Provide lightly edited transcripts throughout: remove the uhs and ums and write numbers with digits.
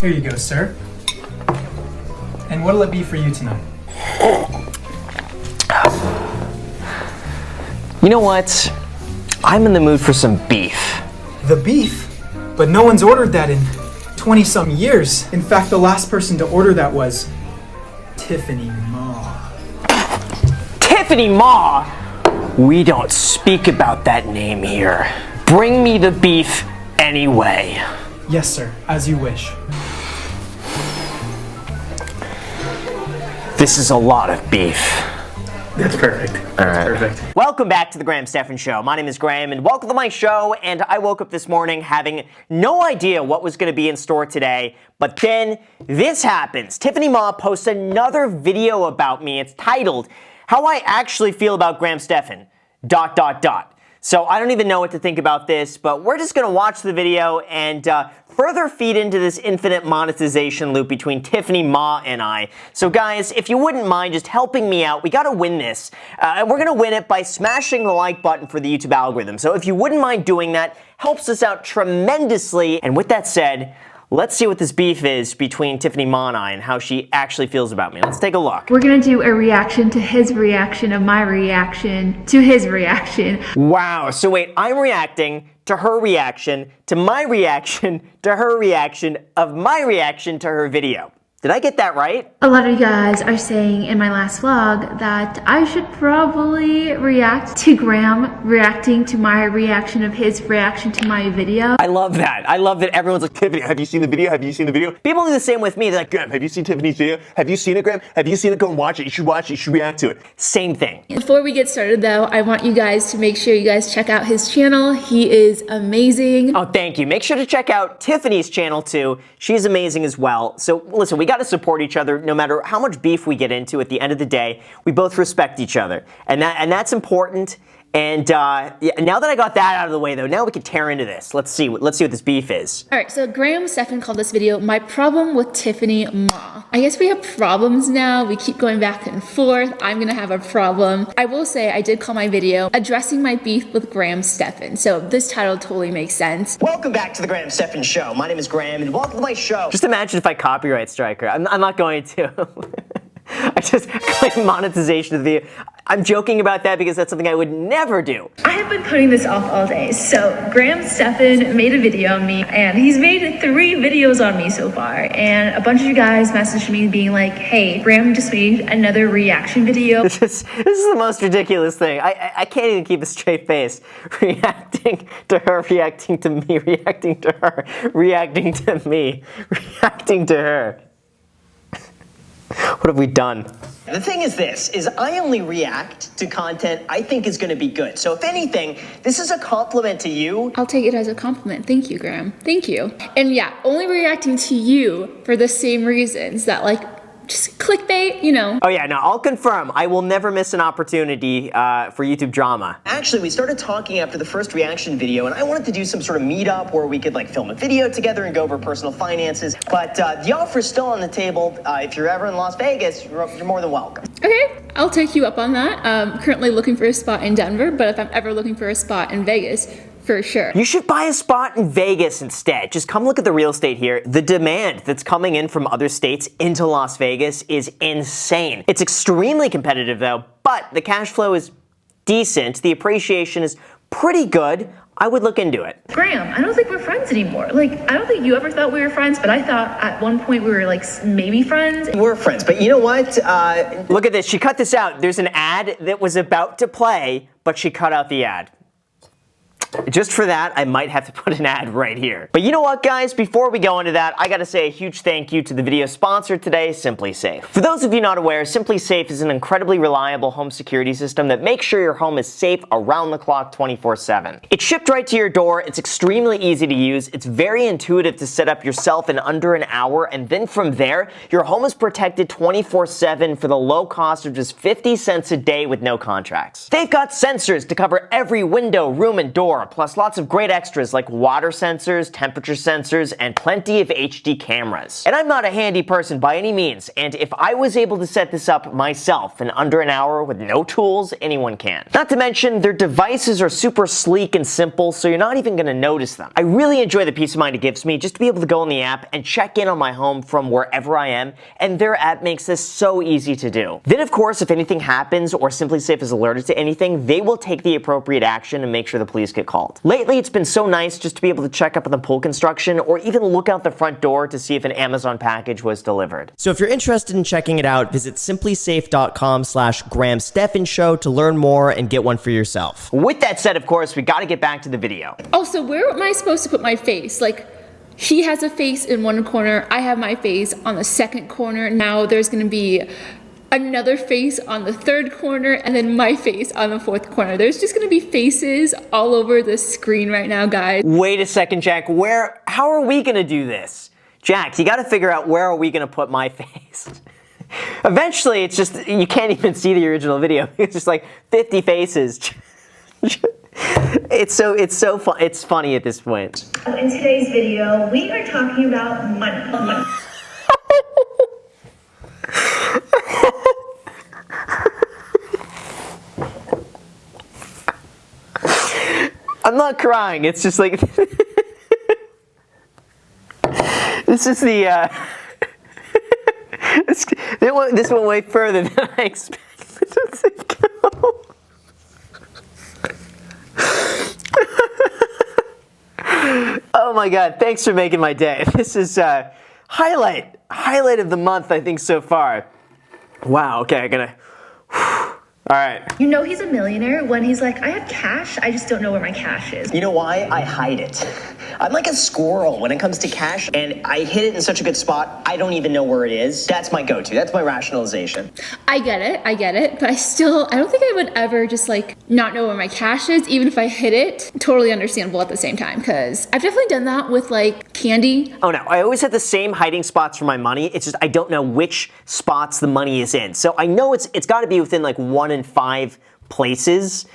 Here you go, sir. And what'll it be for you tonight? You know what? I'm in the mood for some beef. The beef? But no one's ordered that in 20-some years. In fact, the last person to order that was Tiffany Ma. Tiffany Ma! We don't speak about that name here. Bring me the beef anyway. Yes, sir. As you wish. This is a lot of beef. That's perfect. Perfect. Welcome back to the Graham Stephan Show. My name is Graham, and welcome to my show. And I woke up this morning having no idea what was going to be in store today, but then this happens. Tiffany Ma posts another video about me. It's titled, "How I Actually Feel About Graham Stephan, ... So I don't even know what to think about this, but we're just going to watch the video and further feed into this infinite monetization loop between Tiffany Ma and I. So guys, if you wouldn't mind just helping me out, we got to win this. And we're going to win it by smashing the like button for the YouTube algorithm. So if you wouldn't mind doing that, helps us out tremendously. And with that said, let's see what this beef is between Tiffany Ma and I and how she actually feels about me. Let's take a look. We're gonna do a reaction to his reaction of my reaction to his reaction. Wow, so wait, I'm reacting to her reaction to my reaction to her reaction of my reaction to her video. Did I get that right? A lot of you guys are saying in my last vlog that I should probably react to Graham reacting to my reaction of his reaction to my video. I love that. I love that everyone's like, Tiffany, have you seen the video? Have you seen the video? People do the same with me. They're like, Graham, have you seen Tiffany's video? Have you seen it, Graham? Have you seen it? Go and watch it. You should watch it. You should react to it. Same thing. Before we get started though, I want you guys to make sure you guys check out his channel. He is amazing. Oh, thank you. Make sure to check out Tiffany's channel too. She's amazing as well. So listen, we got to support each other no matter how much beef we get into. At the end of the day, we both respect each other, and that's important. And yeah, now that I got that out of the way though, now we can tear into this. Let's see what this beef is. All right, so Graham Stephan called this video "My Problem with Tiffany Ma." I guess we have problems now. We keep going back and forth. I'm gonna have a problem. I will say I did call my video addressing my beef with Graham Stephan, so this title totally makes sense. Welcome back to the Graham Stephan Show. My name is Graham, and welcome to my show. Just imagine if I copyright strike her. I'm not going to. I just claim monetization of the video. I'm joking about that because that's something I would never do. I have been putting this off all day. So Graham Stephan made a video on me, and he's made 3 videos on me so far. And a bunch of you guys messaged me being like, hey, Graham just made another reaction video. This is the most ridiculous thing. I can't even keep a straight face. Reacting to her, reacting to me, reacting to her, reacting to me, reacting to her. What have we done? The thing is this, is I only react to content I think is going to be good. So if anything, this is a compliment to you. I'll take it as a compliment. Thank you, Graham. Thank you. And yeah, only reacting to you for the same reasons that like, just clickbait, you know. Oh yeah, no, I'll confirm. I will never miss an opportunity for YouTube drama. Actually, we started talking after the first reaction video, and I wanted to do some sort of meetup where we could like film a video together and go over personal finances. But the offer's still on the table. If you're ever in Las Vegas, you're more than welcome. Okay, I'll take you up on that. Currently looking for a spot in Denver, but if I'm ever looking for a spot in Vegas, for sure. You should buy a spot in Vegas instead. Just come look at the real estate here. The demand that's coming in from other states into Las Vegas is insane. It's extremely competitive though, but the cash flow is decent. The appreciation is pretty good. I would look into it. Graham, I don't think we're friends anymore. Like, I don't think you ever thought we were friends, but I thought at one point we were like maybe friends. We're friends, but you know what? Look at this. She cut this out. There's an ad that was about to play, but she cut out the ad. Just for that, I might have to put an ad right here. But you know what, guys? Before we go into that, I gotta say a huge thank you to the video sponsor today, SimpliSafe. For those of you not aware, SimpliSafe is an incredibly reliable home security system that makes sure your home is safe around the clock 24/7. It's shipped right to your door, it's extremely easy to use, it's very intuitive to set up yourself in under an hour, and then from there, your home is protected 24/7 for the low cost of just 50 cents a day with no contracts. They've got sensors to cover every window, room, and door, more, plus lots of great extras like water sensors, temperature sensors, and plenty of HD cameras. And I'm not a handy person by any means, and if I was able to set this up myself in under an hour with no tools, anyone can. Not to mention, their devices are super sleek and simple, so you're not even going to notice them. I really enjoy the peace of mind it gives me just to be able to go in the app and check in on my home from wherever I am, and their app makes this so easy to do. Then of course, if anything happens or SimpliSafe is alerted to anything, they will take the appropriate action and make sure the police get called. Lately, it's been so nice just to be able to check up on the pool construction or even look out the front door to see if an Amazon package was delivered. So if you're interested in checking it out, visit simplysafe.com/GrahamStephanShow to learn more and get one for yourself. With that said, of course, we gotta get back to the video. Also, where am I supposed to put my face? Like, he has a face in one corner, I have my face on the second corner. Now there's gonna be another face on the third corner, and then my face on the fourth corner. There's just gonna be faces all over the screen right now, guys. Wait a second, Jack. How are we gonna do this? Jack, you gotta figure out where are we gonna put my face. Eventually, it's just, you can't even see the original video. It's just like 50 faces. It's funny at this point. In today's video, we are talking about money. I'm not crying, it's just like, this is the, this went way further than I expected it to go. Oh my God, thanks for making my day. This is highlight of the month, I think, so far. Wow, okay, I'm gonna, all right. You know he's a millionaire when he's like, I have cash, I just don't know where my cash is. You know why? I hide it. I'm like a squirrel when it comes to cash, and I hid it in such a good spot, I don't even know where it is. That's my go-to. That's my rationalization. I get it, but I don't think I would ever just like not know where my cash is, even if I hid it. Totally understandable at the same time, because I've definitely done that with like candy. Oh no, I always have the same hiding spots for my money. It's just I don't know which spots the money is in. So I know it's got to be within like 1 in 5 places.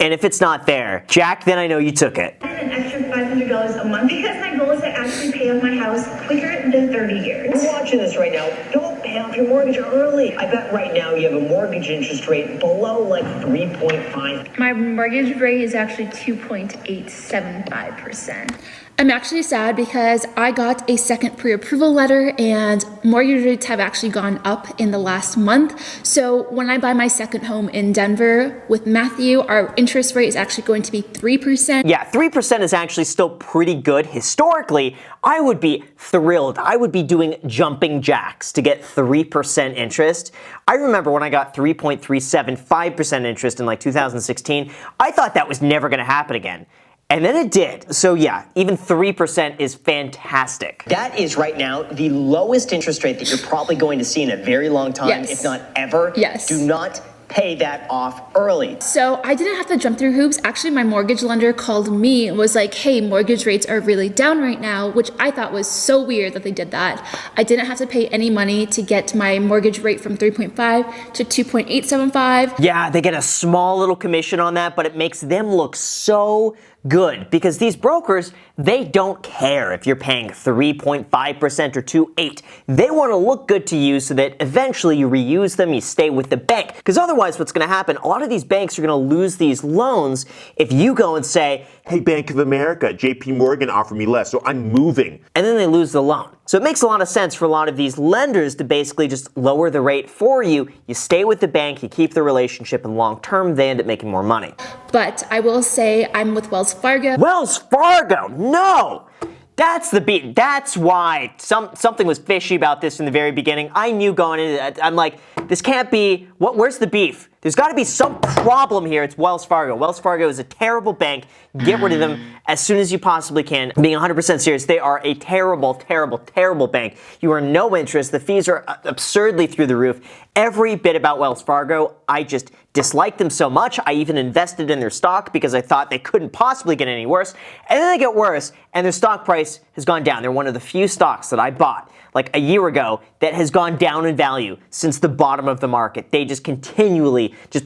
And if it's not there, Jack, then I know you took it. An extra $500 a month because my goal is to actually pay off my house quicker than 30 years. You're watching this right now. Don't pay off your mortgage early. I bet right now you have a mortgage interest rate below like 3.5. My mortgage rate is actually 2.875%. I'm actually sad because I got a second pre-approval letter and mortgage rates have actually gone up in the last month. So when I buy my second home in Denver with Matthew, our interest rate is actually going to be 3%. Yeah, 3% is actually still pretty good. Historically, I would be thrilled. I would be doing jumping jacks to get 3% interest. I remember when I got 3.375% interest in like 2016, I thought that was never gonna happen again. And then it did. So yeah, even 3% is fantastic. That is right now the lowest interest rate that you're probably going to see in a very long time, Yes. if not ever. Yes. Do not pay that off early. So I didn't have to jump through hoops. Actually, my mortgage lender called me and was like, hey, mortgage rates are really down right now, which I thought was so weird that they did that. I didn't have to pay any money to get my mortgage rate from 3.5 to 2.875. Yeah, they get a small little commission on that, but it makes them look so good because these brokers, they don't care if you're paying 3.5% or 2.8. They want to look good to you so that eventually you reuse them, you stay with the bank. Because otherwise what's going to happen, a lot of these banks are going to lose these loans if you go and say, Hey, Bank of America, JP Morgan offered me less, so I'm moving. and then they lose the loan. So it makes a lot of sense for a lot of these lenders to basically just lower the rate for you. You stay with the bank, you keep the relationship, and long term, they end up making more money. But I will say I'm with Wells Fargo. Wells Fargo, no! That's the beat. That's why something was fishy about this in the very beginning. I knew going into it, I'm like, this can't be, where's the beef? There's got to be some problem here. It's Wells Fargo. Wells Fargo is a terrible bank. Get rid of them as soon as you possibly can. Being 100% serious, they are a terrible, terrible, terrible bank. You earn no interest. The fees are absurdly through the roof. Every bit about Wells Fargo, I just dislike them so much. I even invested in their stock because I thought they couldn't possibly get any worse. And then they get worse, and their stock price has gone down. They're one of the few stocks that I bought like a year ago that has gone down in value since the bottom of the market. They just continually just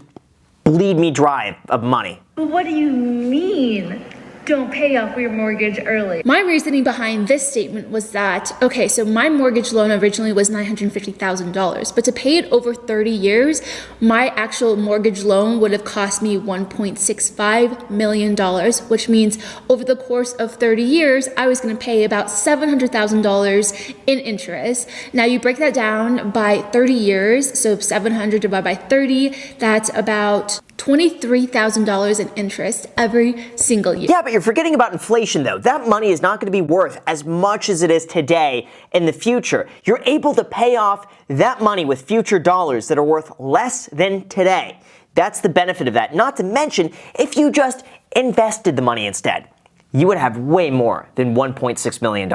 bleed me dry of money. What do you mean? don't pay off your mortgage early. My reasoning behind this statement was that, okay, so my mortgage loan originally was $950,000, but to pay it over 30 years, my actual mortgage loan would have cost me $1.65 million, which means over the course of 30 years, I was going to pay about $700,000 in interest. Now you break that down by 30 years, so 700 divided by 30, that's about $23,000 in interest every single year. Yeah, but you're forgetting about inflation though. That money is not going to be worth as much as it is today in the future. You're able to pay off that money with future dollars that are worth less than today. That's the benefit of that. Not to mention, if you just invested the money instead, you would have way more than $1.6 million.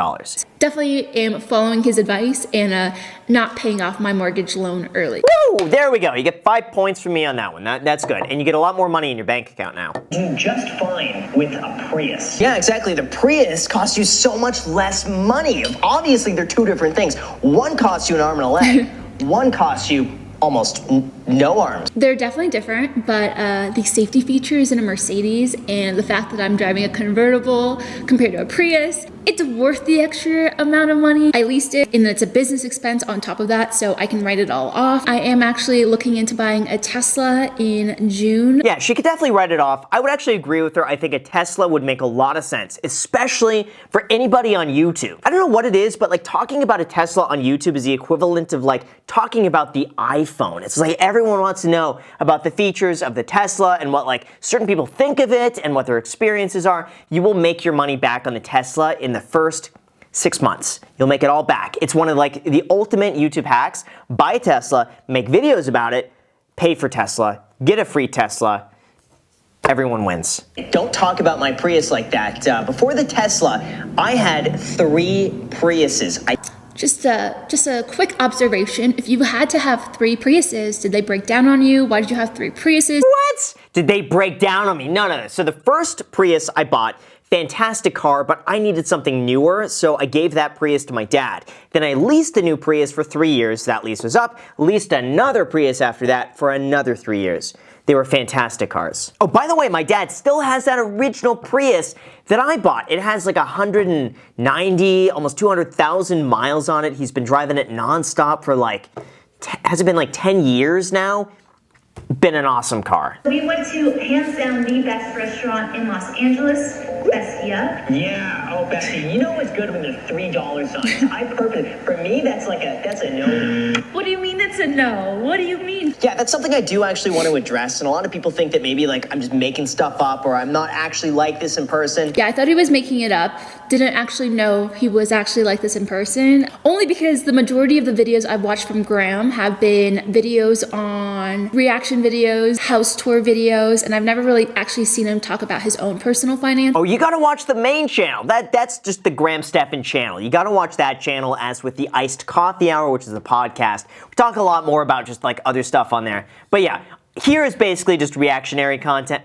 Definitely am following his advice and not paying off my mortgage loan early. Woo! There we go. You get 5 points from me on that one. That's good. And you get a lot more money in your bank account now. Do just fine with a Prius. Yeah, exactly. The Prius costs you so much less money. Obviously, they're two different things. One costs you an arm and a leg. One costs you almost no arms. They're definitely different, but the safety features in a Mercedes and the fact that I'm driving a convertible compared to a Prius, it's worth the extra amount of money. I leased it and it's a business expense on top of that, so I can write it all off. I am actually looking into buying a Tesla in June. Yeah, she could definitely write it off. I would actually agree with her. I think a Tesla would make a lot of sense, especially for anybody on YouTube. I don't know what it is, but like talking about a Tesla on YouTube is the equivalent of like talking about the iPhone. It's like everyone wants to know about the features of the Tesla and what like certain people think of it and what their experiences are. You will make your money back on the Tesla in the first 6 months. You'll make it all back. It's one of like the ultimate YouTube hacks. Buy a Tesla, make videos about it, pay for Tesla, get a free Tesla. Everyone wins. Don't talk about my Prius like that. Before the Tesla, I had 3 Priuses. Just a quick observation. If you had to have 3 Priuses, did they break down on you? Why did you have 3 Priuses? What? Did they break down on me? No. So the first Prius I bought, fantastic car, but I needed something newer, so I gave that Prius to my dad. Then I leased a new Prius for 3 years. That lease was up. Leased another Prius after that for another 3 years. They were fantastic cars. Oh, by the way, my dad still has that original Prius that I bought. It has like 190, almost 200,000 miles on it. He's been driving it nonstop for like, has it been like 10 years now? Been an awesome car. We went to hands down the best restaurant in Los Angeles, Bestia. Yeah, oh Bessie, you know what's good when there's $3 signs. For me, that's a no. What do you mean it's a no? What do you mean? Yeah, that's something I do actually want to address, and a lot of people think that maybe like I'm just making stuff up or I'm not actually like this in person. Yeah, I thought he was making it up. Didn't actually know he was actually like this in person. Only because the majority of the videos I've watched from Graham have been videos on reaction videos, house tour videos, and I've never really actually seen him talk about his own personal finance. Oh, you gotta watch the main channel. That's just the Graham Stephan channel. You gotta watch that channel, as with the Iced Coffee Hour, which is a podcast. We talk a lot more about just like other stuff on there. But yeah, here is basically just reaction content.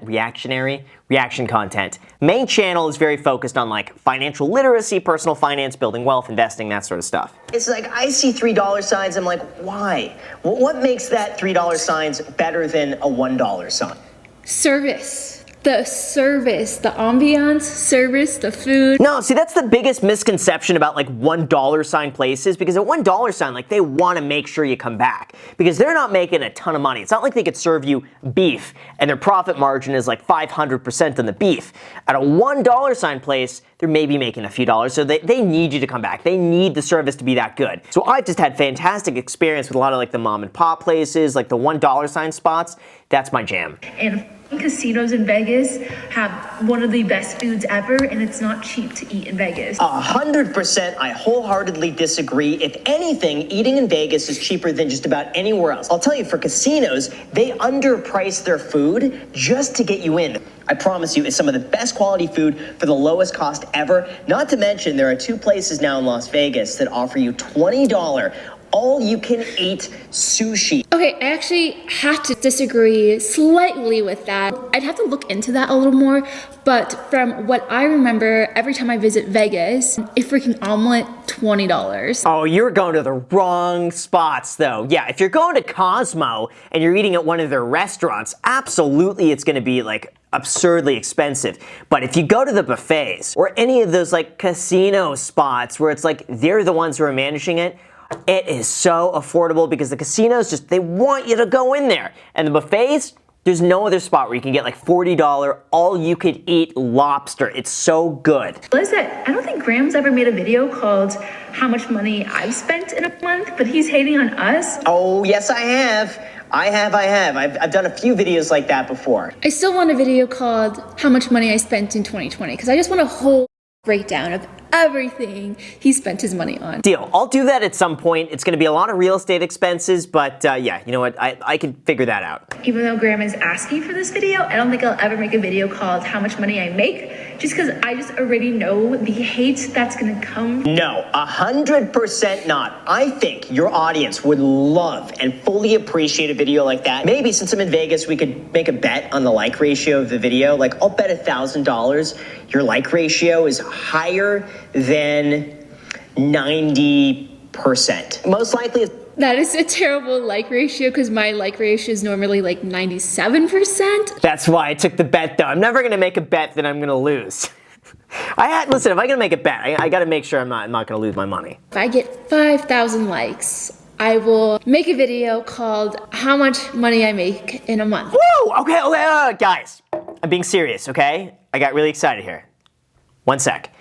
Main channel is very focused on like financial literacy, personal finance, building wealth, investing, that sort of stuff. It's like I see $3 signs, I'm like, why? What makes that $3 signs better than a $1 sign? Service. The service, the ambiance, service, the food. No, see, that's the biggest misconception about like $1 sign places, because at $1 sign, like they want to make sure you come back because they're not making a ton of money. It's not like they could serve you beef and their profit margin is like 500% on the beef. At a $1 sign place, they're maybe making a few dollars, so they need you to come back. They need the service to be that good. So I've just had fantastic experience with a lot of like the mom and pop places, like the $1 sign spots. That's my jam. And casinos in Vegas have one of the best foods ever, and it's not cheap to eat in Vegas. 100%, I wholeheartedly disagree. If anything, eating in Vegas is cheaper than just about anywhere else. I'll tell you, for casinos, they underprice their food just to get you in. I promise you, it's some of the best quality food for the lowest cost ever. Not to mention, there are 2 places now in Las Vegas that offer you $20 all-you-can-eat sushi. Okay, I actually have to disagree slightly with that. I'd have to look into that a little more, but from what I remember, every time I visit Vegas, a freaking omelet, $20. Oh, you're going to the wrong spots though. Yeah, if you're going to Cosmo and you're eating at one of their restaurants, absolutely it's gonna be like absurdly expensive. But if you go to the buffets or any of those like casino spots where it's like they're the ones who are managing it, it is so affordable because the casinos just, they want you to go in there. And the buffets, there's no other spot where you can get like $40 all-you-could-eat lobster. It's so good. Was that I don't think Graham's ever made a video called how much money I've spent in a month, but he's hating on us. Oh, yes, I have. I have. I've done a few videos like that before. I still want a video called how much money I spent in 2020 because I just want a whole breakdown of everything he spent his money on. Deal. I'll do that at some point. It's going to be a lot of real estate expenses, but yeah, you know what? I can figure that out. Even though Graham is asking for this video, I don't think I'll ever make a video called how much money I make, just because I just already know the hate that's gonna come. No, 100% not. I think your audience would love and fully appreciate a video like that. Maybe since I'm in Vegas, we could make a bet on the like ratio of the video. Like, I'll bet $1,000 your like ratio is higher than 90%. Most likely it's That is a terrible like ratio because my like ratio is normally like 97%. That's why I took the bet, though. I'm never going to make a bet that I'm going to lose. Listen, if I'm going to make a bet, I got to make sure I'm not going to lose my money. If I get 5,000 likes, I will make a video called how much money I make in a month. Woo! Okay, guys, I'm being serious, okay? I got really excited here. One sec.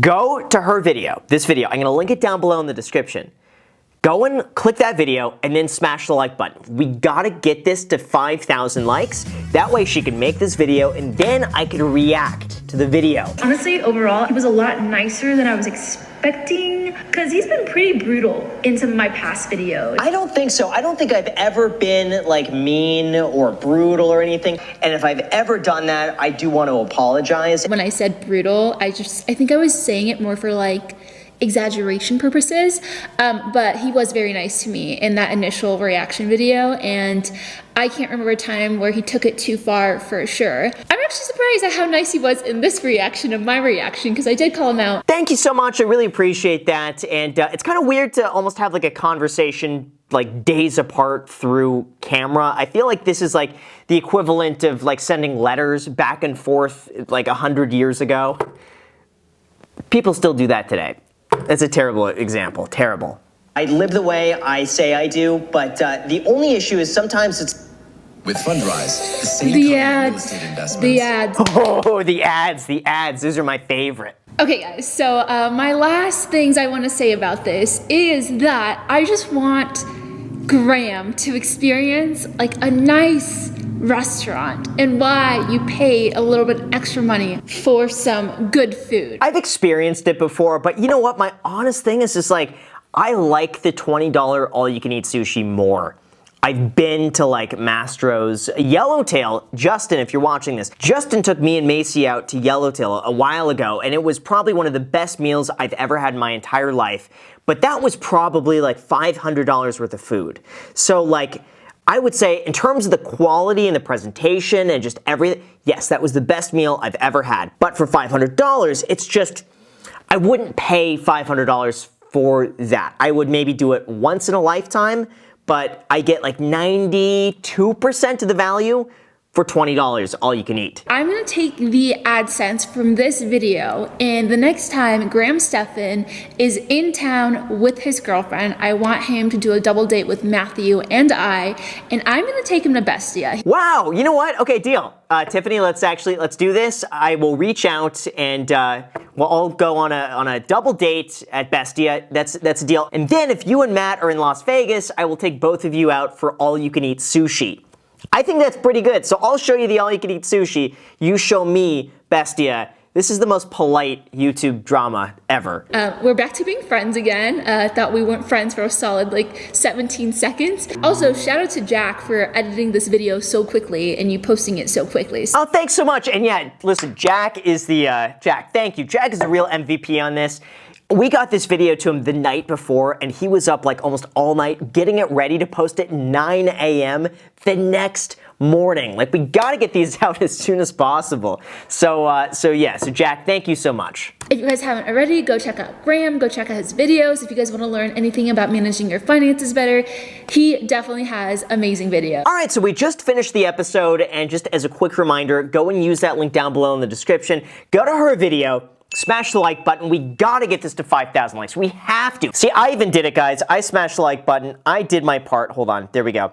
Go to her video, this video. I'm going to link it down below in the description. Go and click that video and then smash the like button. We gotta get this to 5,000 likes. That way she can make this video and then I can react to the video. Honestly, overall, he was a lot nicer than I was expecting, because he's been pretty brutal in some of my past videos. I don't think so. I don't think I've ever been like mean or brutal or anything. And if I've ever done that, I do want to apologize. When I said brutal, I think I was saying it more for like exaggeration purposes, but he was very nice to me in that initial reaction video, and I can't remember a time where he took it too far for sure. I'm actually surprised at how nice he was in this reaction of my reaction, because I did call him out. Thank you so much, I really appreciate that, and it's kind of weird to almost have like a conversation like days apart through camera. I feel like this is like the equivalent of like sending letters back and forth like 100 years ago. People still do that today. That's a terrible example, terrible. I live the way I say I do, but the only issue is sometimes it's... With Fundrise, the same The kind of real ads, estate investments. the ads. Oh, the ads, those are my favorite. Okay guys, so my last things I want to say about this is that I just want Graham to experience like a nice restaurant and why you pay a little bit extra money for some good food. I've experienced it before, but you know what? My honest thing is just like, I like the $20 all-you-can-eat sushi more. I've been to like Mastro's, Yellowtail. Justin, if you're watching this, Justin took me and Macy out to Yellowtail a while ago, and it was probably one of the best meals I've ever had in my entire life. But that was probably like $500 worth of food. So like, I would say in terms of the quality and the presentation and just everything, yes, that was the best meal I've ever had. But for $500, it's just, I wouldn't pay $500 for that. I would maybe do it once in a lifetime, but I get like 92% of the value for $20 all you can eat. I'm gonna take the AdSense from this video, and the next time Graham Stephan is in town with his girlfriend, I want him to do a double date with Matthew and I'm gonna take him to Bestia. Wow, you know what? Okay, deal. Tiffany, let's do this. I will reach out and we'll all go on a double date at Bestia. That's a deal. And then if you and Matt are in Las Vegas, I will take both of you out for all you can eat sushi. I think that's pretty good. So I'll show you the all-you-can-eat sushi. You show me Bestia. This is the most polite YouTube drama ever. We're back to being friends again. Thought we weren't friends for a solid like 17 seconds. Also, shout out to Jack for editing this video so quickly and you posting it so quickly. Oh, thanks so much. And yeah, listen, Jack is the, Jack, thank you. Jack is the real MVP on this. We got this video to him the night before, and he was up like almost all night getting it ready to post at 9 a.m. the next morning. Like, we gotta get these out as soon as possible. So Jack, thank you so much. If you guys haven't already, go check out Graham, go check out his videos. If you guys want to learn anything about managing your finances better, he definitely has amazing videos. All right, so we just finished the episode, and just as a quick reminder, go and use that link down below in the description. Go to her video, smash the like button. We gotta get this to 5,000 likes. We have to. See, I even did it, guys. I smashed the like button. I did my part. Hold on, there we go.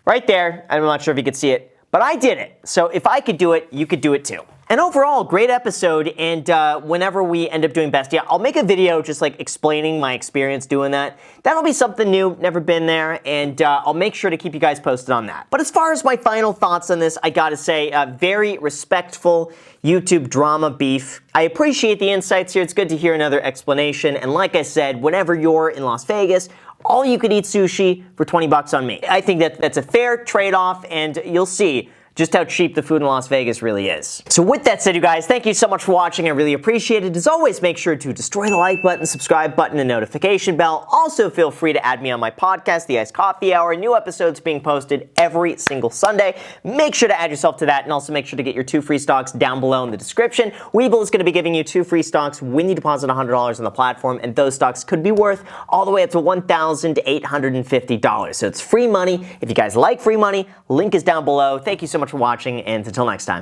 Right there. I'm not sure if you could see it, but I did it. So if I could do it, you could do it too. And overall, great episode, and whenever we end up doing Bestie, I'll make a video just like explaining my experience doing that. That'll be something new, never been there, and I'll make sure to keep you guys posted on that. But as far as my final thoughts on this, I gotta say, very respectful YouTube drama beef. I appreciate the insights here. It's good to hear another explanation, and like I said, whenever you're in Las Vegas, all you could eat sushi for 20 bucks on me. I think that's a fair trade-off, and you'll see just how cheap the food in Las Vegas really is. So with that said, you guys, thank you so much for watching. I really appreciate it. As always, make sure to destroy the like button, subscribe button, and notification bell. Also, feel free to add me on my podcast, The Iced Coffee Hour. New episodes being posted every single Sunday. Make sure to add yourself to that, and also make sure to get your 2 free stocks down below in the description. Webull is going to be giving you 2 free stocks when you deposit $100 on the platform, and those stocks could be worth all the way up to $1,850. So it's free money. If you guys like free money, link is down below. Thank you so much for watching, and until next time.